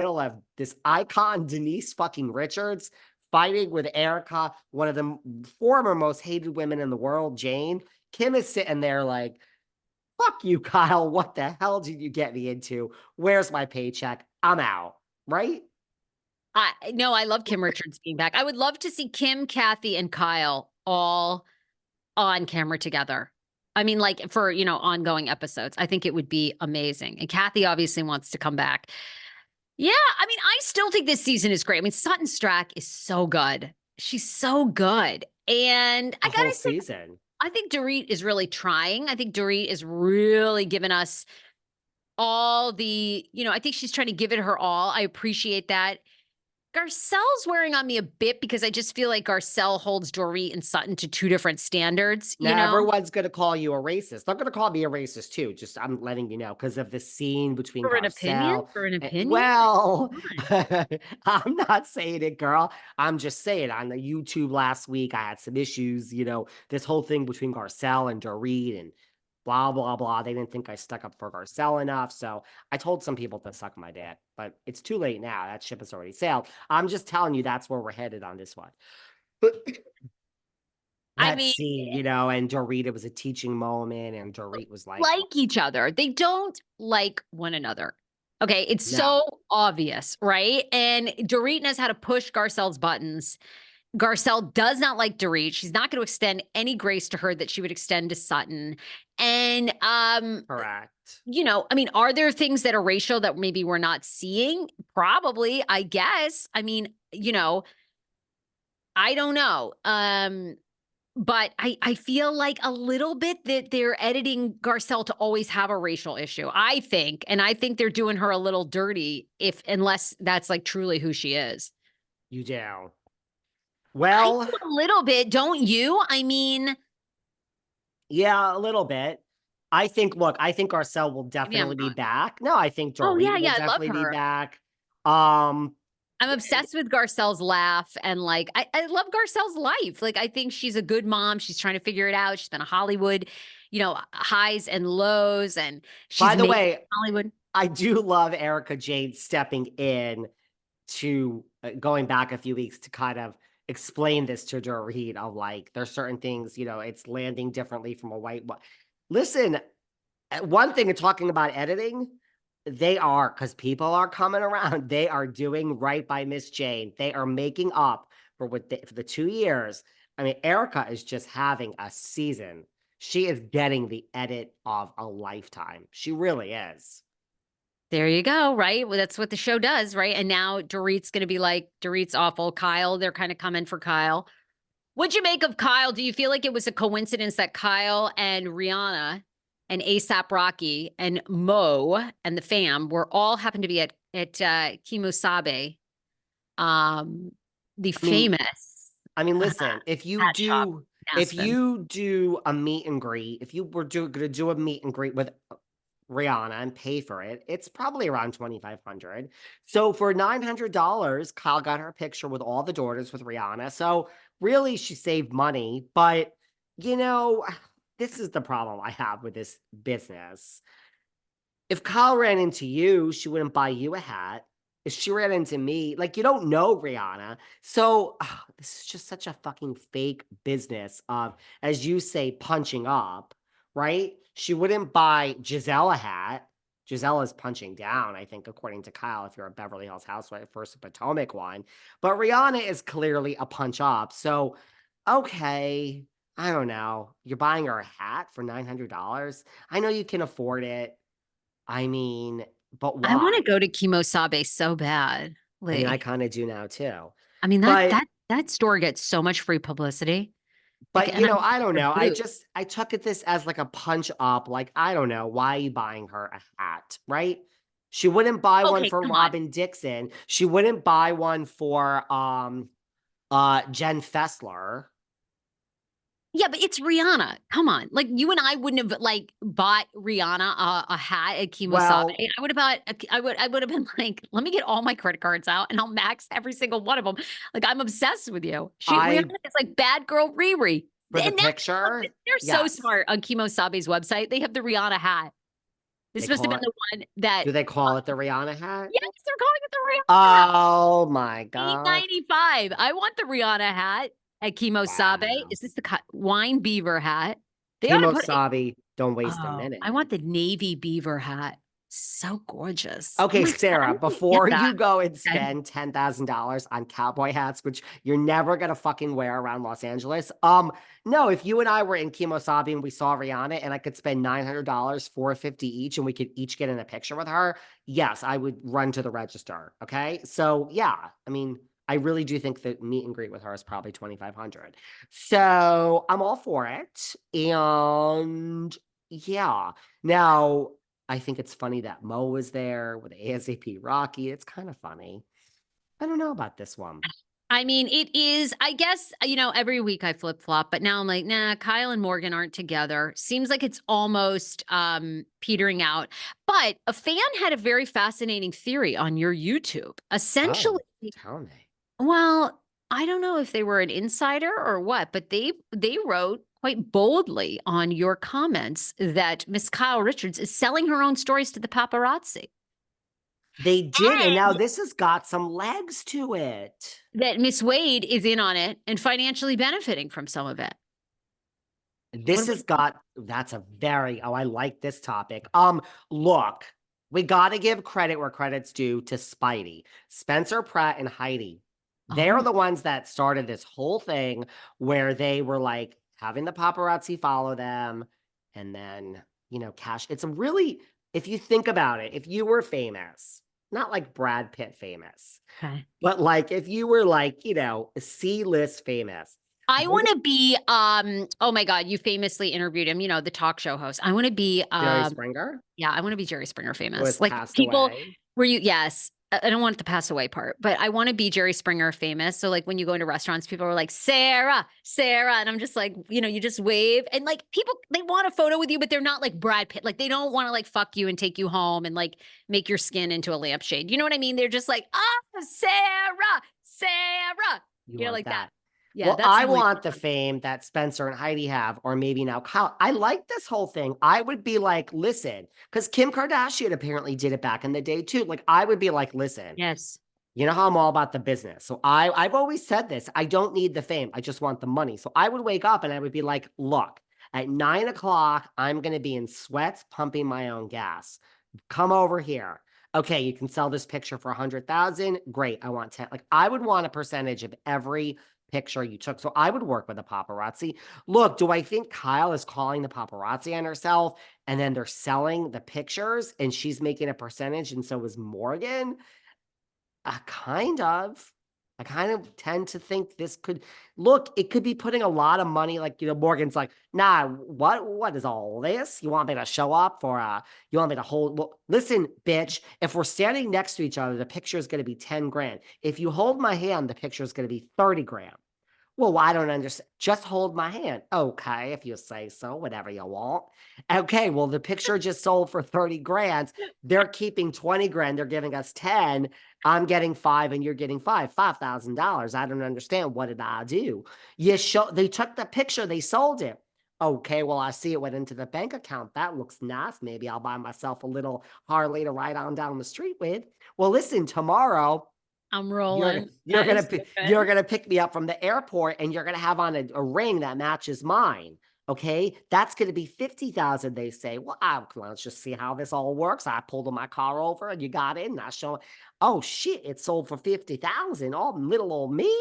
middle of this icon, Denise fucking Richards, fighting with Erika, one of the former most hated women in the world, Jayne. Kim is sitting there like, fuck you, Kyle. What the hell did you get me into? Where's my paycheck? I'm out. Right? No, I love Kim Richards being back. I would love to see Kim, Kathy, and Kyle all on camera together. I mean, like for, ongoing episodes. I think it would be amazing. And Kathy obviously wants to come back. Yeah, I mean, I still think this season is great. I mean, Sutton Strack is so good. She's so good. And The I whole gotta say, season. I think Dorit is really trying. I think Dorit is really giving us all the, I think she's trying to give it her all. I appreciate that. Garcelle's wearing on me a bit because I just feel like Garcelle holds Dorit and Sutton to two different standards, Now everyone's gonna call you a racist. They're gonna call me a racist too. Just I'm letting you know because of the scene between For an opinion? Garcelle. For an opinion? Well, Come I'm not saying it, girl. I'm just saying on the YouTube last week I had some issues. This whole thing between Garcelle and Dorit and blah blah blah. They didn't think I stuck up for Garcelle enough, so I told some people to suck my dick. But it's too late now. That ship has already sailed. I'm just telling you that's where we're headed on this one. I That mean, scene, and Dorit, it was a teaching moment, and Dorit was like, each other. They don't like one another. Okay, it's no. so obvious, right? And Dorit knows how to push Garcelle's buttons. Garcelle does not like Dorit. She's not going to extend any grace to her that she would extend to Sutton. And Correct. I mean, are there things that are racial that maybe we're not seeing? Probably, I guess. I mean, I don't know. But I feel like a little bit that they're editing Garcelle to always have a racial issue, I think. And I think they're doing her a little dirty unless that's like truly who she is. You do. I Well, do a little bit, don't you? I mean, yeah, a little bit. I think Garcelle will maybe I'm definitely be wrong. back. No, I think Oh, Dorit yeah, will yeah, I love definitely be her. back. Um, I'm obsessed with Garcelle's laugh and like I love Garcelle's life. Like I think she's a good mom. She's trying to figure it out. She's been a Hollywood, highs and lows, and by she's the made it in way, Hollywood. I do love Erika Jade stepping in to going back a few weeks to kind of explain this to Dorit of like, there's certain things, it's landing differently from a white one. Listen, one thing talking about editing, they are, because people are coming around, they are doing right by Miss Jayne. They are making up for for the 2 years. I mean, Erika is just having a season. She is getting the edit of a lifetime. She really is. There you go, right? Well, that's what the show does, right? And now Dorit's going to be like, Dorit's awful. Kyle, they're kind of coming for Kyle. What'd you make of Kyle? Do you feel like it was a coincidence that Kyle and Rihanna and ASAP Rocky and Mo and the fam were all happened to be at Kimosabe, um, the I mean, famous listen, if you hat shop do in if Aspen? you do a meet and greet, if you were gonna do a meet and greet with Rihanna and pay for it, it's probably around 2,500. So for $900, Kyle got her picture with all the daughters with Rihanna. So really she saved money, but you know, this is the problem I have with this business. If Kyle ran into you, she wouldn't buy you a hat. If she ran into me, like you don't know Rihanna. So this is just such a fucking fake business of, as you say, punching up, right? She wouldn't buy Giselle a hat. Giselle is punching down, I think, according to Kyle, if you're a Beverly Hills housewife versus Potomac one. But Rihanna is clearly a punch up. So, okay, I don't know. You're buying her a hat for $900. I know you can afford it. I mean, but I want to why? go to Kimosabe so badly. I mean, I kinda do now too. I mean that But that that store gets so much free publicity. Like, but, and I'm I don't their know. booth. I took it this as like a punch up, like, I don't know, why are you buying her a hat, right? She wouldn't buy one Okay, for come on. Robin Dixon. She wouldn't buy one for, Jen Fessler. Yeah, but it's Rihanna. Come on. Like you and I wouldn't have like bought Rihanna a hat at Kimosabe. Well, I would have bought I would have been like, let me get all my credit cards out and I'll max every single one of them. Like I'm obsessed with you. Rihanna I is like bad girl Riri. for the And now picture, they're so yes. smart on Kimosabe's website. They have the Rihanna hat. This They must have call been it the one that do they call it the Rihanna hat? yes, they're calling it the Rihanna hat. Oh my gosh. $8.95. I want the Rihanna hat at Kimosabe. Wow. Is this the wine beaver hat? They ought to put it. Kimosabi, don't waste a Oh, I minute. want the navy beaver hat. So gorgeous. Oh Okay, my God, I Sarah, need to get before that. you go and Okay. spend $10,000 on cowboy hats, which you're never gonna fucking wear around Los Angeles, no, if you and I were in Kimosabi and we saw Rihanna and I could spend $900, 450 each, and we could each get in a picture with her, yes, I would run to the register. Okay, so yeah, I mean, I really do think that meet and greet with her is probably 2,500. So I'm all for it, and yeah. Now, I think it's funny that Mo was there with ASAP Rocky. It's kind of funny. I don't know about this one. I mean, it is, I guess, every week I flip flop, but now I'm like, nah, Kyle and Morgan aren't together. Seems like it's almost petering out. But a fan had a very fascinating theory on your YouTube. Essentially, Oh, tell me. well, I don't know if they were an insider or what, but they wrote quite boldly on your comments that Miss Kyle Richards is selling her own stories to the paparazzi. They did, and now this has got some legs to it. That Miss Wade is in on it and financially benefiting from some of it. What This about has got that's a very I like this topic. Look, we got to give credit where credit's due to Spidey, Spencer Pratt, and Heidi. They're oh, the ones that started this whole thing where they were like having the paparazzi follow them, and then cash. It's a really, if you think about it, if you were famous, not like Brad Pitt famous, okay. but like if you were like C-list famous. I want to be oh my god, you famously interviewed him, the talk show host. I want to be Jerry Springer, yeah, I want to be Jerry Springer who has famous. Like passed people away. were you yes. I don't want the pass away part, but I want to be Jerry Springer famous. So like when you go into restaurants, people are like, Sarah, Sarah. And I'm just like, you just wave. And like people, they want a photo with you, but they're not like Brad Pitt. Like they don't want to like fuck you and take you home and like make your skin into a lampshade. You know what I mean? They're just like, oh, Sarah, Sarah. You want Like that. that? Yeah, Well, that's I how I want the fame that Spencer and Heidi have, or maybe now Kyle. I like this whole thing. I would be like, listen, because Kim Kardashian apparently did it back in the day too. Like, I would be like, listen, yes. you know how I'm all about the business. So I've always said this. I don't need the fame. I just want the money. So I would wake up and I would be like, look, at 9 o'clock, I'm gonna be in sweats pumping my own gas. Come over here. Okay, you can sell this picture for 100,000. Great. I want 10. Like I would want a percentage of every picture you took. So I would work with a paparazzi. Look, do I think Kyle is calling the paparazzi on herself and then they're selling the pictures and she's making a percentage and so is Morgan? Kind of. I kind of tend to think this could look, it could be putting a lot of money. Like, Morgan's like, nah, what is all this? You want me to show up for you want me to hold well, listen, bitch, if we're standing next to each other, the picture is gonna be 10 grand. If you hold my hand, the picture is gonna be 30 grand. Well, I don't understand. Just hold my hand. Okay, if you say so, whatever you want. Okay, well, the picture just sold for 30 grand. They're keeping 20 grand. They're giving us 10. I'm getting 5 and you're getting 5. $5,000. I don't understand. What did I do? They took the picture, they sold it. Okay, well, I see it went into the bank account. That looks nice. Maybe I'll buy myself a little Harley to ride on down the street with. Well, listen, tomorrow I'm you're rolling. you're That gonna is so pi- good. you're gonna pick me up from the airport and you're gonna have on a ring that matches mine. Okay, that's gonna be 50,000. They say, well, let's just see how this all works. I pulled my car over and you got in. I show, oh shit, it sold for 50,000. Oh, little old me.